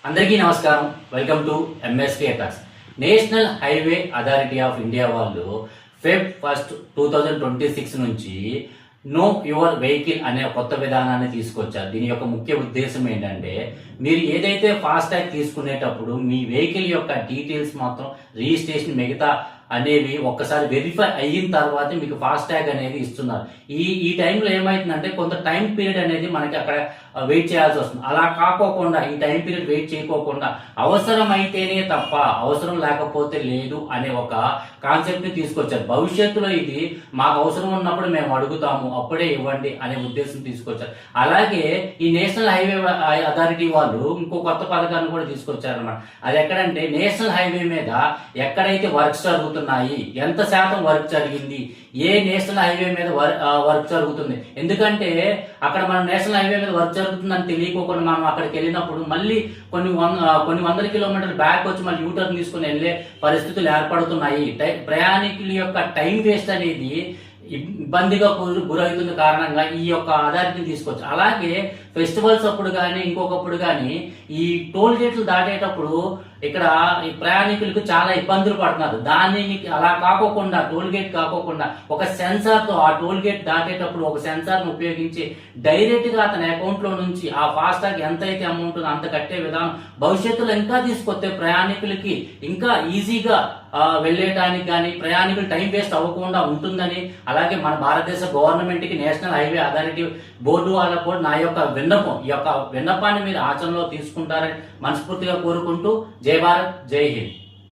అందరికీ నమస్కారం. Welcome to MSK talks. National highway authority of India వాళ్ళు Feb 1, 2026 నుంచి నో యువర్ వెహికల్ అనే కొత్త విధానాన్ని తీసుకొచ్చారు. దీని యొక్క ముఖ్య ఉద్దేశం ఏంటంటే, మీరు ఏదైతే ఫాస్ట్ ట్యాగ్ తీసుకునేటప్పుడు మీ వెహికల్ యొక్క డీటెయిల్స్ మాత్రం రిజిస్ట్రేషన్ మిగతా అనేవి ఒక్కసారి వెరిఫై అయిన తర్వాత మీకు ఫాస్ట్ ట్యాగ్ అనేది ఇస్తున్నారు. ఈ టైంలో ఏమైతుందంటే కొంత టైం పీరియడ్ అనేది మనకి అక్కడ వెయిట్ చేయాల్సి వస్తుంది. అలా కాకోకుండా ఈ టైం పీరియడ్ వెయిట్ చేయకోకుండా అవసరం అయితేనే తప్ప అవసరం లేకపోతే లేదు అనే ఒక కాన్సెప్ట్ ని తీసుకొచ్చారు. భవిష్యత్తులో ఇది మాకు అవసరం ఉన్నప్పుడు మేము అడుగుతాము, అప్పుడే ఇవ్వండి అనే ఉద్దేశం తీసుకొచ్చారు. అలాగే ఈ నేషనల్ హైవే అథారిటీ వాళ్ళు ఇంకో కొత్త పథకాన్ని కూడా తీసుకొచ్చారన్నమాట. అది ఎక్కడంటే నేషనల్ హైవే మీద ఎక్కడైతే వర్క్స్ జరుగుతున్నాయి, ఎంత శాతం వర్క్ జరిగింది, ఏ నేషనల్ హైవే మీద వర్క్ జరుగుతుంది. ఎందుకంటే అక్కడ మనం నేషనల్ హైవే మీద వర్క్ జరుగుతుందని తెలియకోకుండా మనం అక్కడికి వెళ్ళినప్పుడు మళ్ళీ కొన్ని వందల కిలోమీటర్లు బ్యాక్ వచ్చి మళ్ళీ యూటర్న్ తీసుకుని వెళ్ళే పరిస్థితులు ఏర్పడుతున్నాయి. ప్రయాణికుల యొక్క టైం వేస్ట్ అనేది ఇబ్బందిగా గురవుతున్న కారణంగా ఈ యొక్క ఆధారిని తీసుకొచ్చు. అలాగే ఫెస్టివల్స్ అప్పుడు కానీ ఇంకొకప్పుడు కానీ ఈ టోల్ గేట్లు దాటేటప్పుడు ఇక్కడ ఈ ప్రయాణికులకు చాలా ఇబ్బందులు పడుతున్నారు. దాన్ని అలా కాకోకుండా టోల్ గేట్ కాకోకుండా ఒక సెన్సార్ తో ఆ టోల్ గేట్ దాటేటప్పుడు ఒక సెన్సార్ ను ఉపయోగించి డైరెక్ట్ గా అతని అకౌంట్ లో నుంచి ఆ ఫాస్ట్ ట్యాగ్ ఎంత అయితే అమౌంట్ ఉందో అంత కట్టే విధానం భవిష్యత్తులో ఇంకా తీసుకొస్తే ప్రయాణికులకి ఇంకా ఈజీగా వెళ్ళేటానికి కానీ ప్రయాణికులు టైం వేస్ట్ అవ్వకుండా ఉంటుందని, అలాగే మన భారతదేశ గవర్నమెంట్ కి నేషనల్ హైవే అథారిటీ బోర్డు వాళ్ళ కూడా నా యొక్క విన్నపం, ఈ యొక్క విన్నపాన్ని మీరు ఆచరణలో తీసుకుంటారని మనస్ఫూర్తిగా కోరుకుంటూ జై భారత్, జై హింద్.